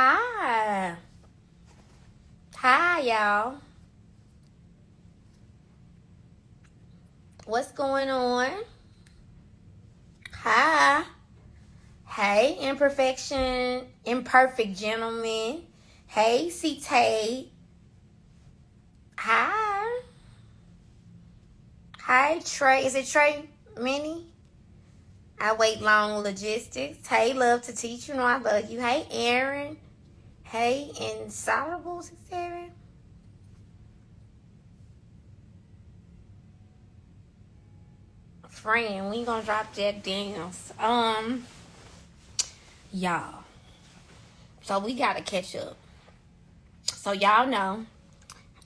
Hi. Hi, y'all. What's going on? Hi. Hey, imperfect gentleman. Hey, C-Tay. Hi. Hi, Trey. Is it Trey Mini? I wait long logistics. Hey, love to teach. You know I love you. Hey, Aaron. Hey, Insoluble 67. Friend, we gonna drop Jack Daniels. Y'all. So we gotta catch up. So y'all know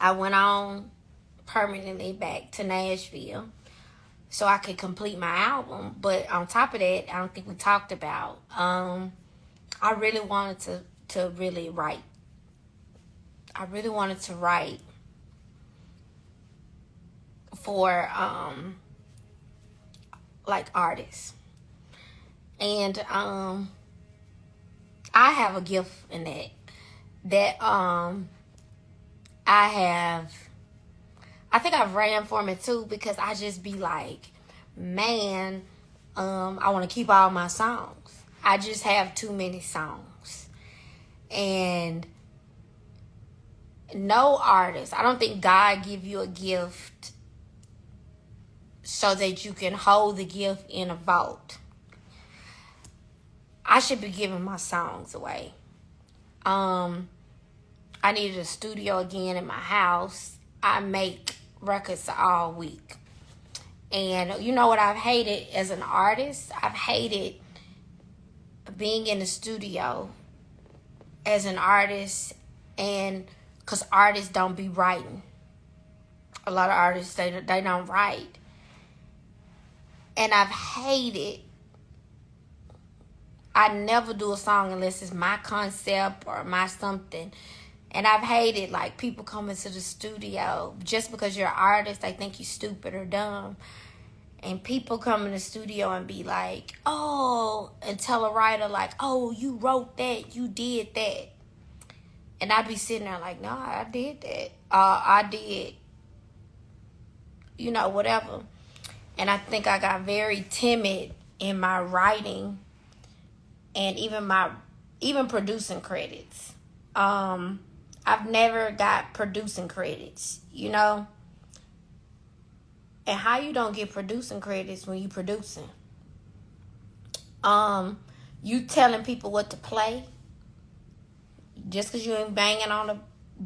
I went on permanently back to Nashville so I could complete my album. But on top of that, I don't think we talked about. I really wanted to really write. I really wanted to write for like artists. And I have a gift in that. I think I've ran for it too because I just be like, man, I want to keep all my songs. I just have too many songs. And no artist, I don't think God give you a gift so that you can hold the gift in a vault. I should be giving my songs away. I needed a studio again in my house. I make records all week. And you know what I've hated as an artist? I've hated being in the studio as an artist, and because artists don't be writing. A lot of artists, they don't write. And I've hated, I never do a song unless it's my concept or my something. And I've hated like people coming to the studio just because you're an artist, they think you stupid or dumb. And people come in the studio and be like, oh, and tell a writer like, oh, you wrote that, you did that. And I'd be sitting there like, no, I did that. I did, you know, whatever. And I think I got very timid in my writing and even producing credits. I've never got producing credits, you know? And how you don't get producing credits when you producing? You telling people what to play just because you ain't banging on a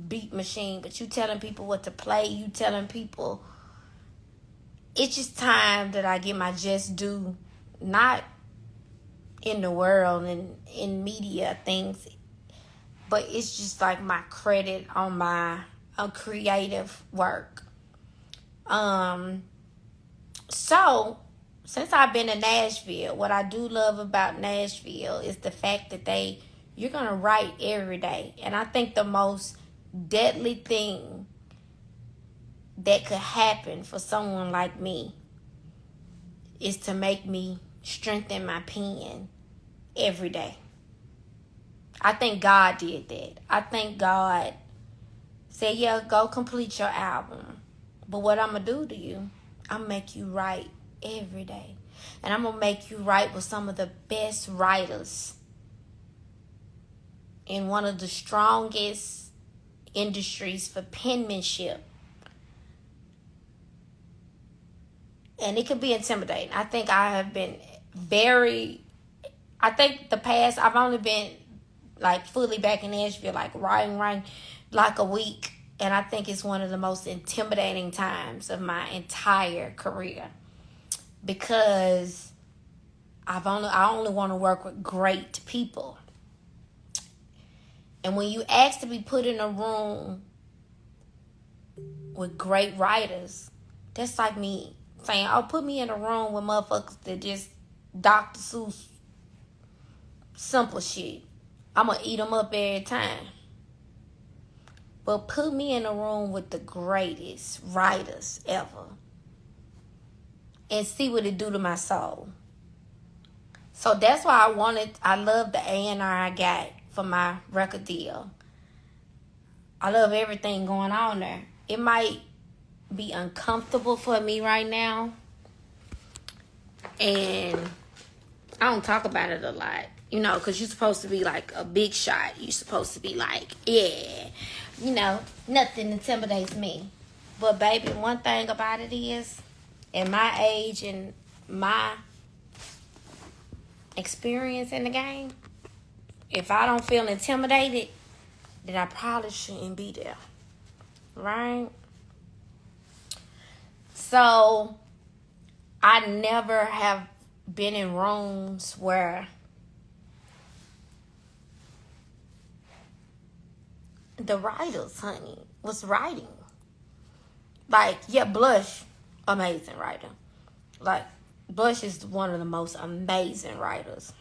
beat machine, but you telling people what to play. You telling people. It's just time that I get my just due, not in the world and in media things, but it's just like my credit on my creative work. So since I've been in Nashville, what I do love about Nashville is the fact that you're gonna write every day. And I think the most deadly thing that could happen for someone like me is to make me strengthen my pen every day. I think God did that. I think God said, yeah, go complete your album. But what I'm going to do to you, I'm going to make you write every day. And I'm going to make you write with some of the best writers in one of the strongest industries for penmanship. And it can be intimidating. I think I've only been like fully back in Nashville, like writing like a week. And I think it's one of the most intimidating times of my entire career. Because I only want to work with great people. And when you ask to be put in a room with great writers, that's like me saying, oh, put me in a room with motherfuckers that just Dr. Seuss simple shit. I'm going to eat them up every time. But put me in a room with the greatest writers ever and see what it do to my soul. So that's why I love the A&R I got for my record deal. I love everything going on there. It might be uncomfortable for me right now, and I don't talk about it a lot, you know, because you're supposed to be like a big shot. You're supposed to be like, yeah, you know, nothing intimidates me. But baby, one thing about it is, in my age and my experience in the game, if I don't feel intimidated, then I probably shouldn't be there, right? So I never have been in rooms where the writers, honey, was writing. Like, yeah, Blush, amazing writer. Like, Blush is one of the most amazing writers.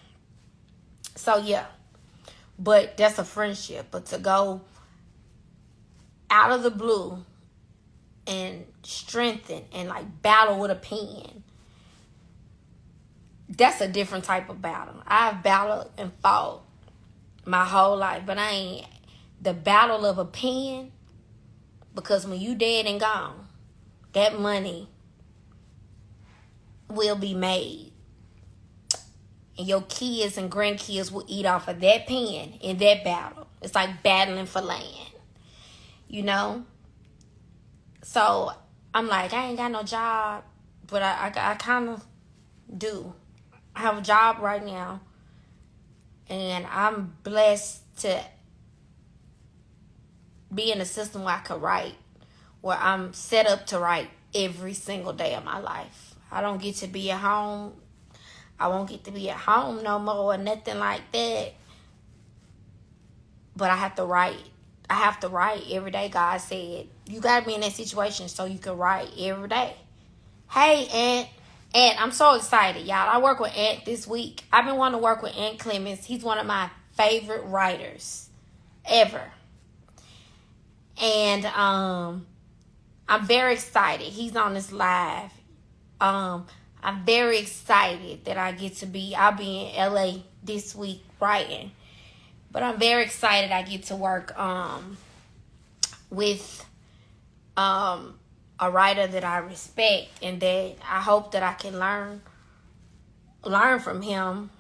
So, yeah. But that's a friendship. But to go out of the blue and strengthen and, like, battle with a pen, that's a different type of battle. I've battled and fought my whole life, but I ain't the battle of a pen, because when you dead and gone, that money will be made. And your kids and grandkids will eat off of that pen in that battle. It's like battling for land, you know? So I'm like, I ain't got no job, but I kind of do. I have a job right now, and I'm blessed to be in a system where I could write, where I'm set up to write every single day of my life. I don't get to be at home. I won't get to be at home no more or nothing like that. But I have to write. I have to write every day. God said, you got to be in that situation so you can write every day. Hey, Aunt. Aunt, I'm so excited, y'all. I work with Aunt this week. I've been wanting to work with Aunt Clemens. He's one of my favorite writers ever. And I'm very excited. He's on this live. I'm very excited that I'll be in LA this week writing. But I'm very excited I get to work with a writer that I respect, and that I hope that I can learn from him.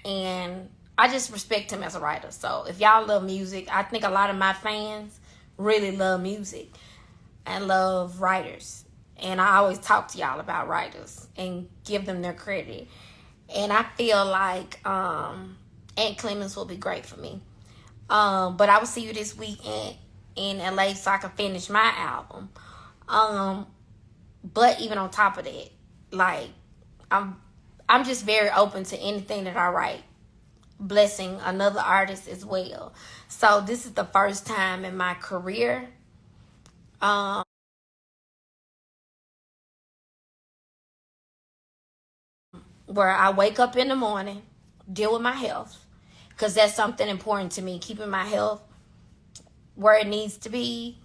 And I just respect him as a writer. So if y'all love music, I think a lot of my fans really love music and love writers. And I always talk to y'all about writers and give them their credit. And I feel like Aunt Clemens will be great for me. But I will see you this weekend in LA so I can finish my album. But even on top of that, like, I'm just very open to anything that I write, blessing another artist as well. So this is the first time in my career where I wake up in the morning, deal with my health, because that's something important to me, keeping my health where it needs to be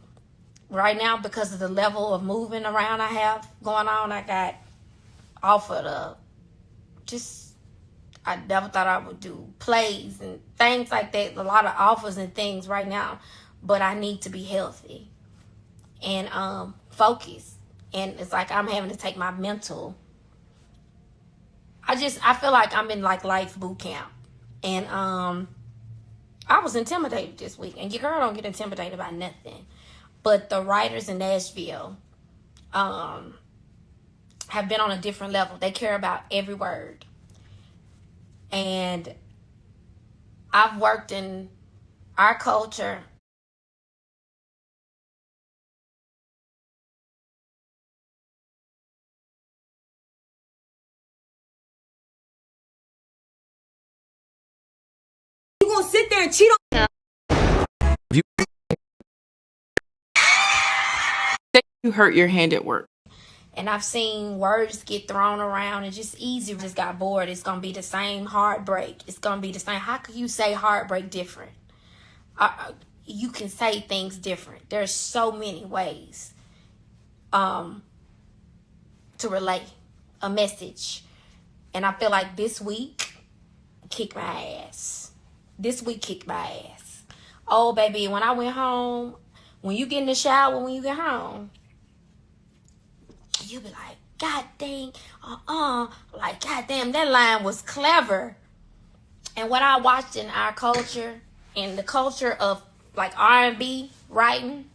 right now because of the level of moving around I have going on. I got offered I never thought I would do plays and things like that, a lot of offers and things right now, but I need to be healthy and focus. And it's like I'm having to take my mental. I feel like I'm in like life boot camp. And I was intimidated this week. And your girl don't get intimidated by nothing. But the writers in Nashville have been on a different level. They care about every word. And I've worked in our culture. You gonna sit there and cheat on you hurt your hand at work. And I've seen words get thrown around and just easy. Just got bored. It's going to be the same heartbreak. It's going to be the same. How could you say heartbreak different? You can say things different. There's so many ways to relay a message. And I feel like this week, kick my ass. This week kicked my ass. Oh, baby, when I went home, when you get in the shower, when you get home, you be like, God dang, like, God damn, that line was clever. And what I watched in our culture, in the culture of like R&B writing,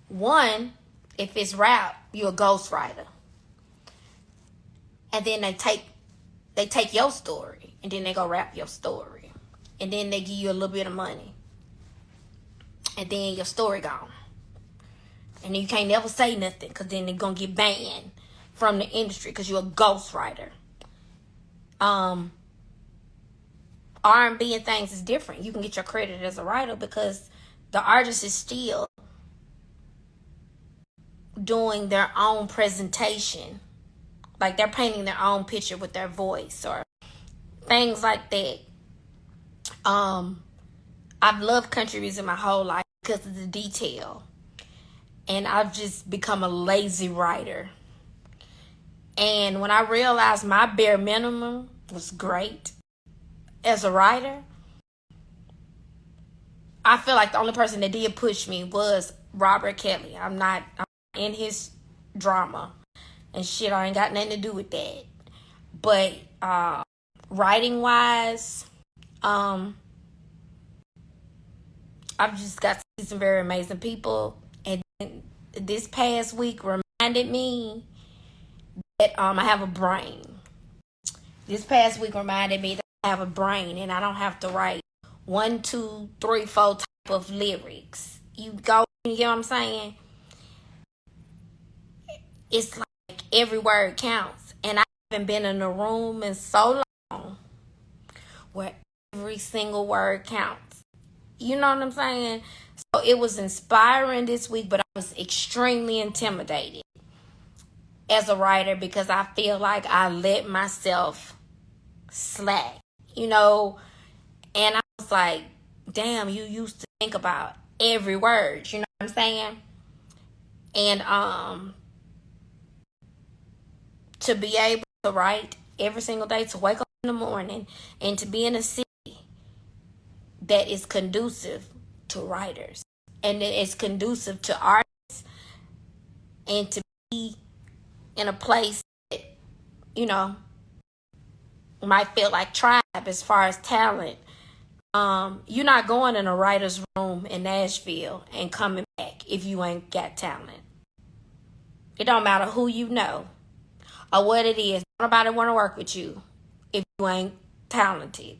one, if it's rap, you're a ghostwriter. And then they take your story and then they go rap your story. And then they give you a little bit of money. And then your story gone. And then you can't never say nothing because then they're going to get banned from the industry because you're a ghostwriter. R&B and things is different. You can get your credit as a writer because the artist is still doing their own presentation. Like they're painting their own picture with their voice or things like that. I've loved country music my whole life because of the detail. And I've just become a lazy writer. And when I realized my bare minimum was great as a writer, I feel like the only person that did push me was Robert Kelly. I'm in his drama and shit. I ain't got nothing to do with that. But writing wise, I've just got to see some very amazing people. And this past week reminded me that I have a brain. This past week reminded me that I have a brain and I don't have to write 1, 2, 3, 4 type of lyrics. You get what I'm saying? It's like every word counts. And I haven't been in a room in so long where every single word counts. You know what I'm saying? So it was inspiring this week, but I was extremely intimidated as a writer because I feel like I let myself slack, and I was like, damn, you used to think about every word, you know what I'm saying? And to be able to write every single day, to wake up in the morning and to be in a city that is conducive to writers and that is conducive to artists, and to be in a place that, might feel like tribe as far as talent. You're not going in a writer's room in Nashville and coming back if you ain't got talent. It don't matter who you know or what it is. Nobody want to work with you if you ain't talented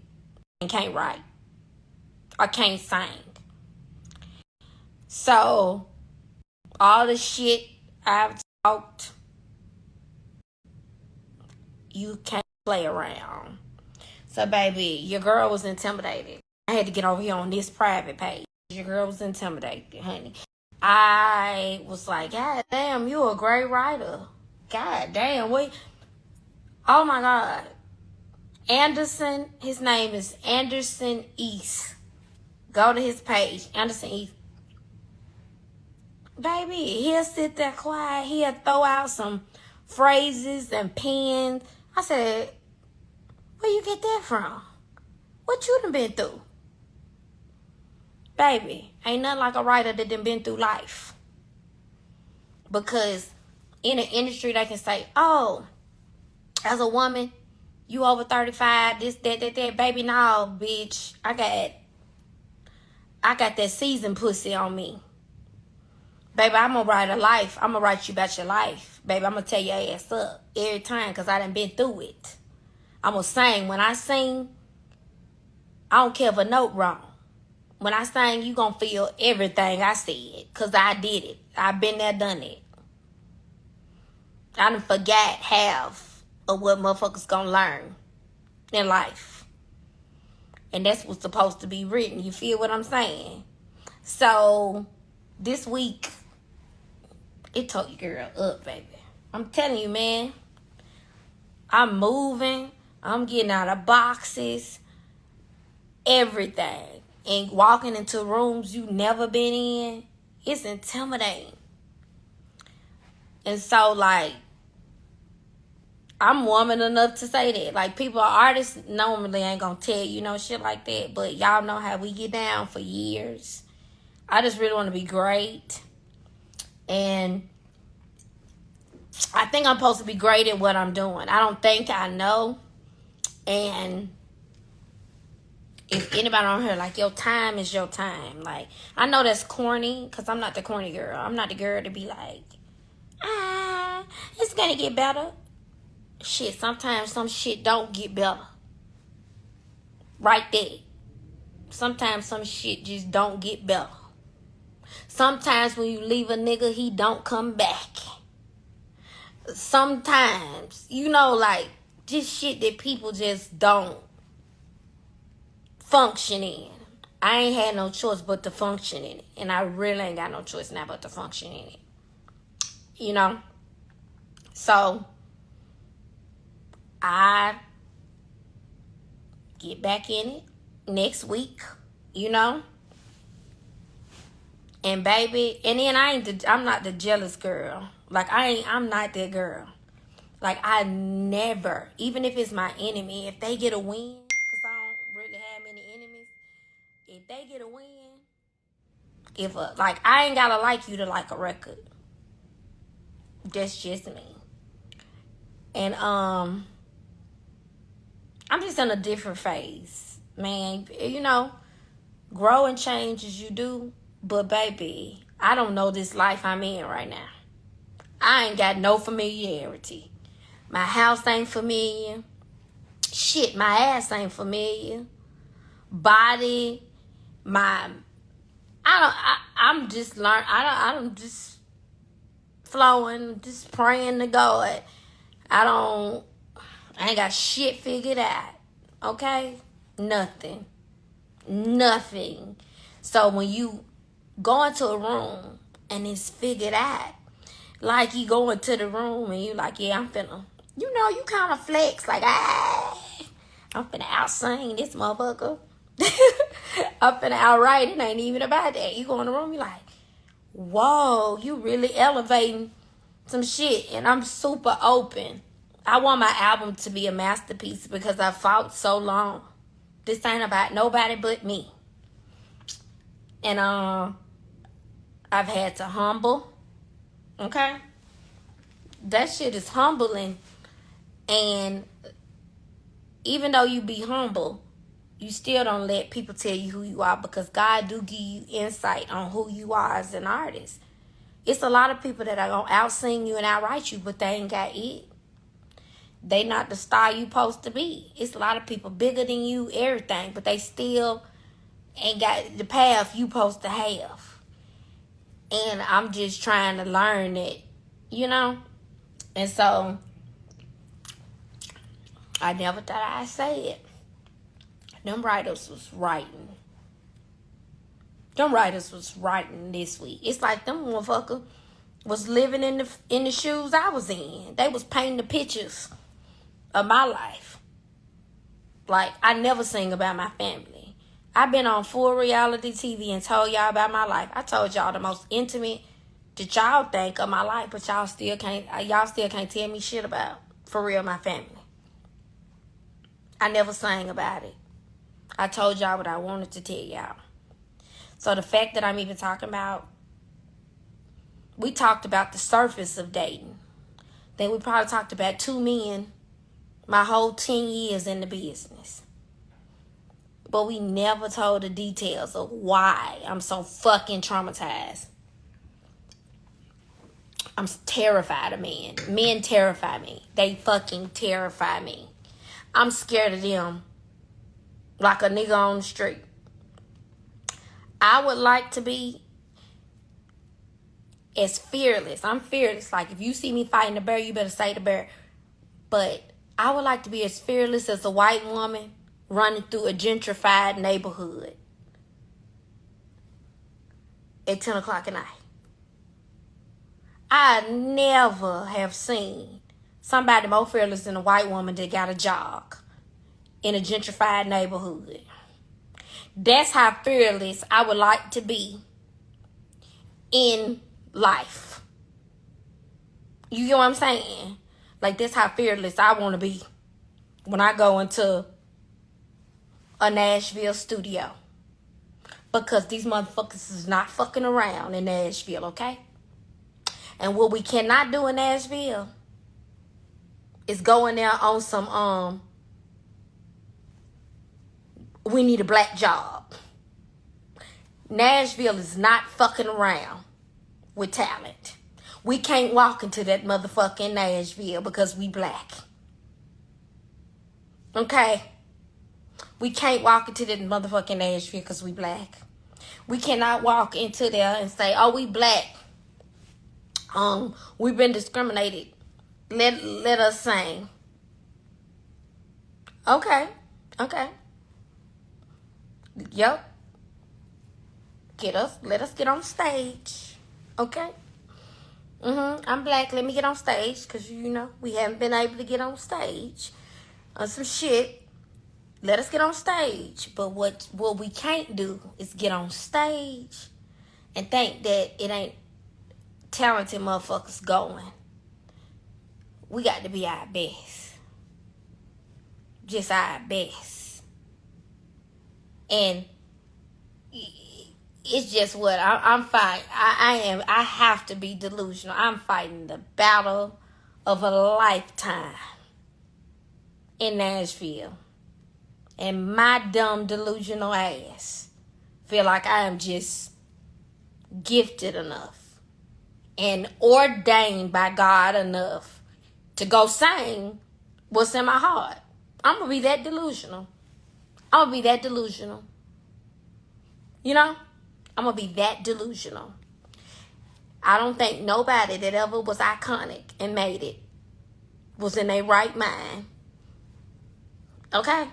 and can't write or can't sing. So all the shit I've talked, you can't play around. So baby, your girl was intimidated. I had to get over here on this private page. Your girl was intimidated, honey. I was like, God damn, you a great writer. God damn, wait. Oh my God. Anderson, his name is Anderson East. Go to his page, Anderson East. Baby, he'll sit there quiet. He'll throw out some phrases and pens. I said, where you get that from? What you done been through? Baby, ain't nothing like a writer that done been through life. Because in an industry, they can say, oh, as a woman, you over 35, this, that. Baby, no, bitch. I got that seasoned pussy on me. Baby, I'm going to write a life. I'm going to write you about your life. Baby, I'm going to tear your ass up every time because I done been through it. I'm going to sing. When I sing, I don't care if a note wrong. When I sing, you going to feel everything I said because I did it. I've been there, done it. I done forgot half of what motherfuckers going to learn in life. And that's what's supposed to be written. You feel what I'm saying? So, this week, it tore your girl up, baby. I'm telling you, man. I'm moving. I'm getting out of boxes. Everything. And walking into rooms you never been in. It's intimidating. And so, like, I'm woman enough to say that. Like, people, artists normally ain't gonna tell you no shit like that. But y'all know how we get down for years. I just really want to be great. And I think I'm supposed to be great at what I'm doing. I don't think I know. And if anybody on here, like, your time is your time. Like, I know that's corny, because I'm not the corny girl. I'm not the girl to be like, it's gonna get better. Shit, sometimes some shit don't get better. Right there. Sometimes some shit just don't get better. Sometimes when you leave a nigga, he don't come back. Sometimes, like, just shit that people just don't function in. I ain't had no choice but to function in it. And I really ain't got no choice now but to function in it. So, I get back in it next week, And baby, and then I'm not the jealous girl. Like, I'm not that girl. Like, I never, even if it's my enemy, if they get a win, because I don't really have many enemies, if they get a win, I ain't gotta like you to like a record. That's just me. And, I'm just in a different phase, man. Grow and change as you do. But, baby, I don't know this life I'm in right now. I ain't got no familiarity. My house ain't familiar. Shit, my ass ain't familiar. Body, I'm just I'm just flowing, just praying to God. I ain't got shit figured out. Okay? Nothing. So when you go into a room and it's figured out, like you go into the room and you like, yeah, I'm finna, you kind of flex, like, I'm finna out-sing this motherfucker. I'm finna outright, it ain't even about that. You go in the room, you like, whoa, you really elevating some shit. And I'm super open. I want my album to be a masterpiece because I fought so long. This ain't about nobody but me. And I've had to humble. Okay? That shit is humbling. And even though you be humble, you still don't let people tell you who you are, because God do give you insight on who you are as an artist. It's a lot of people that are going to out-sing you and out-write you, but they ain't got it. They not the star you supposed to be. It's a lot of people bigger than you, everything, but they still ain't got the path you supposed to have. And I'm just trying to learn it, And so, I never thought I'd say it. Them writers was writing. This week. It's like them motherfucker was living in the shoes I was in. They was painting the pictures of my life. Like, I never sing about my family. I've been on full reality TV and told y'all about my life. I told y'all the most intimate that y'all think of my life, but y'all still can't tell me shit about, for real, my family. I never sang about it. I told y'all what I wanted to tell y'all. So the fact that I'm even talking about, we talked about the surface of dating. Then we probably talked about 2 men my whole 10 years in the business. But we never told the details of why I'm so fucking traumatized. I'm terrified of men. Men terrify me. They fucking terrify me. I'm scared of them like a nigga on the street. I would like to be as fearless. I'm fearless. Like, if you see me fighting a bear, you better say the bear. But I would like to be as fearless as a white woman running through a gentrified neighborhood at 10 o'clock at night. I never have seen somebody more fearless than a white woman that got a jog in a gentrified neighborhood. That's how fearless I would like to be in life. You get what I'm saying? Like, that's how fearless I want to be when I go into a Nashville studio. Because these motherfuckers is not fucking around in Nashville, okay? And what we cannot do in Nashville is go in there on some, we need a black job. Nashville is not fucking around with talent. We can't walk into that motherfucking Nashville because we black. Okay? We can't walk into that motherfucking Nashville because we black. We cannot walk into there and say, oh, we black. We've been discriminated. Let us sing. Okay. Yep. Let us get on stage. Okay? I'm black. Let me get on stage. Because, we haven't been able to get on stage on some shit. Let us get on stage. But what we can't do is get on stage and think that it ain't talented motherfuckers going. We got to be our best. Just our best. And it's just what I'm fighting. I have to be delusional. I'm fighting the battle of a lifetime in Nashville. And my dumb delusional ass feel like I am just gifted enough and ordained by God enough to go sing what's in my heart. I'm going to be that delusional. I'm going to be that delusional. I'm going to be that delusional. I don't think nobody that ever was iconic and made it was in their right mind. Okay?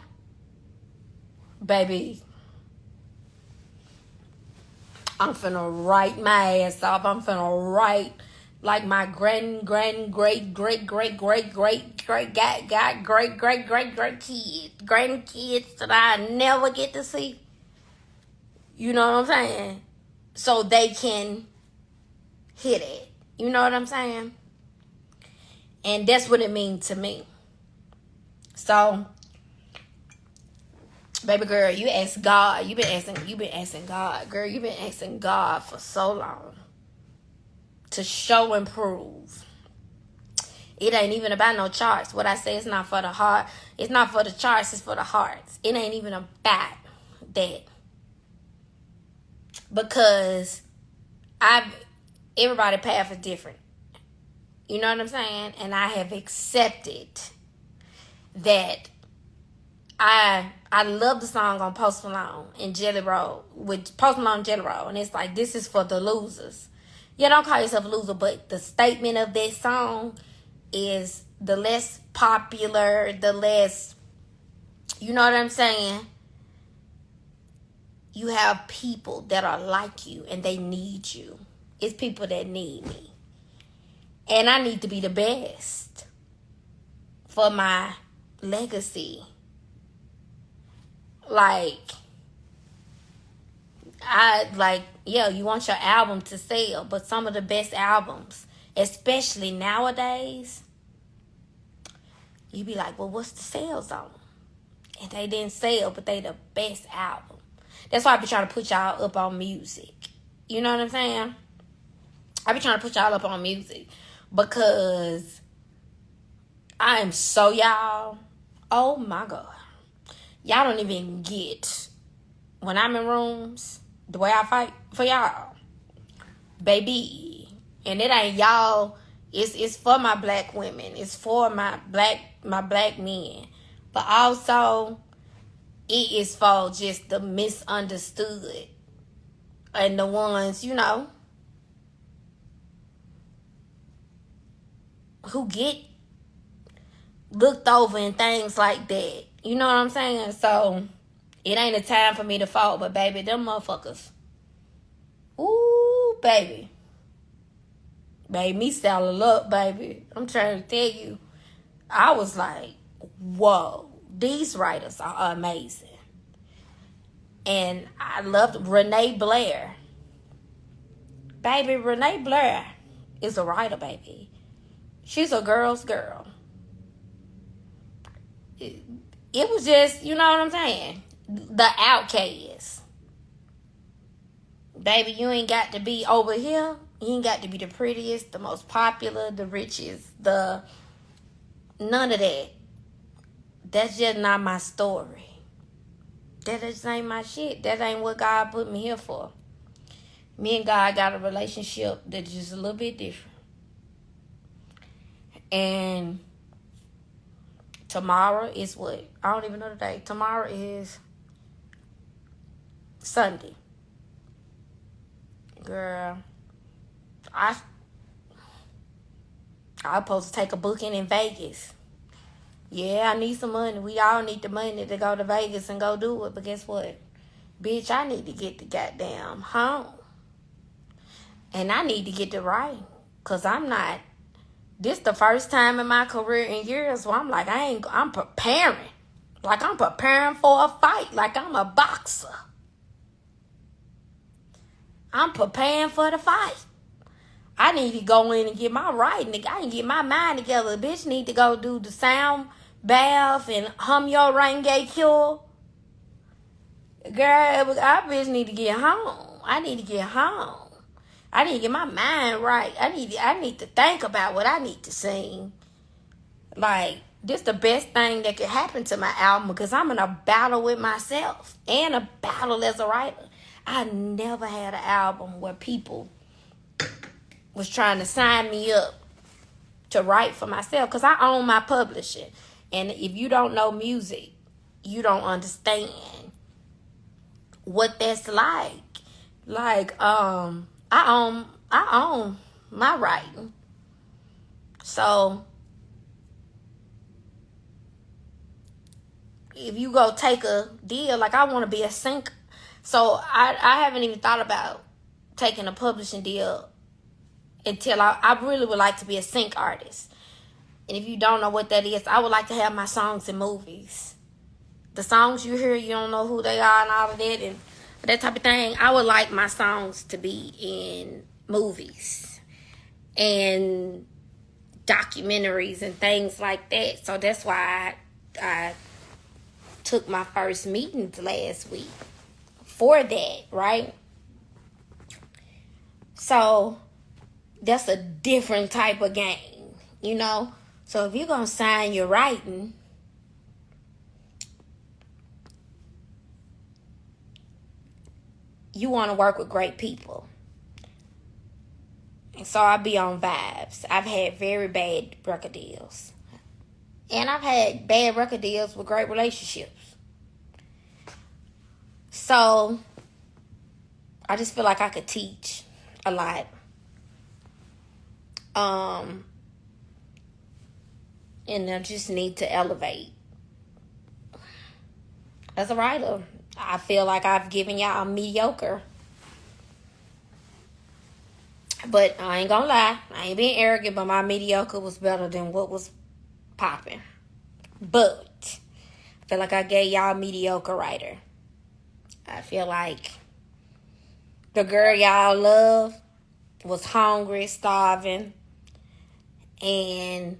Baby, I'm finna write my ass off. I'm finna write like my great grandkids that I never get to see. You know what I'm saying? So they can hit it. You know what I'm saying? And that's what it means to me. So, baby girl, you ask God. You've been asking God. Girl, you've been asking God for so long to show and prove. It ain't even about no charts. What I say is not for the heart. It's not for the charts. It's for the hearts. It ain't even about that. Because everybody's path is different. You know what I'm saying? And I have accepted that I love the song on Post Malone and Jelly Roll, with Post Malone and Jelly Roll, and it's like, this is for the losers. Yeah, don't call yourself a loser, but the statement of that song is the less popular, the less, you know what I'm saying? You have people that are like you and they need you. It's people that need me. And I need to be the best for my legacy. You want your album to sell, but some of the best albums, especially nowadays, you be like, well, what's the sales on them? And they didn't sell, but they the best album. That's why I be trying to put y'all up on music. You know what I'm saying? I be trying to put y'all up on music because I am so y'all. Oh my God. Y'all don't even get, when I'm in rooms, the way I fight for y'all. Baby. And it ain't y'all. It's for my black women. It's for my black men. But also, it is for just the misunderstood. And the ones, who get looked over and things like that. You know what I'm saying? So, it ain't a time for me to fall. But, baby, them motherfuckers. Ooh, baby. Made me saddle up, baby. I'm trying to tell you. I was like, whoa. These writers are amazing. And I loved Renee Blair. Baby, Renee Blair is a writer, baby. She's a girl's girl. it was just, you know what I'm saying? The outcast. Baby, you ain't got to be over here. You ain't got to be the prettiest, the most popular, the richest, none of that. That's just not my story. That just ain't my shit. That ain't what God put me here for. Me and God got a relationship that's just a little bit different. And tomorrow is what? I don't even know the day. Tomorrow is Sunday. Girl, I'm supposed to take a booking in Vegas. Yeah, I need some money. We all need the money to go to Vegas and go do it. But guess what? Bitch, I need to get the goddamn home. And I need to get the right. Because I'm not. This the first time in my career in years where I'm like, I'm preparing. Like I'm preparing for a fight. Like I'm a boxer. I'm preparing for the fight. I need to go in and get my writing. I need to get my mind together. The bitch need to go do the sound bath and hum your Renge cure. Girl, I bitch need to get home. I need to get home. I need to get my mind right. I need to think about what I need to sing. Like, this the best thing that could happen to my album because I'm in a battle with myself and a battle as a writer. I never had an album where people was trying to sign me up to write for myself because I own my publishing. And if you don't know music, you don't understand what that's like. Like, I own my writing. So if you go take a deal, like I want to be a sync. So I haven't even thought about taking a publishing deal until I really would like to be a sync artist. And if you don't know what that is, I would like to have my songs in movies. The songs you hear, you don't know who they are and all of that and that type of thing. I would like my songs to be in movies and documentaries and things like that. So that's why I took my first meetings last week for that, right? So that's a different type of game, you know? So if you're going to sign your writing, you want to work with great people. And so I be on vibes. I've had very bad record deals. And I've had bad record deals with great relationships. So I just feel like I could teach a lot. And I just need to elevate. As a writer, I feel like I've given y'all mediocre. But I ain't gonna lie. I ain't being arrogant, but my mediocre was better than what was popping. But I feel like I gave y'all a mediocre writer. I feel like the girl y'all love was hungry, starving, and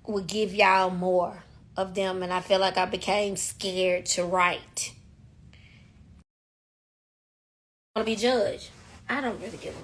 would give y'all more of them. And I feel like I became scared to write. I want to be judged. I don't really give a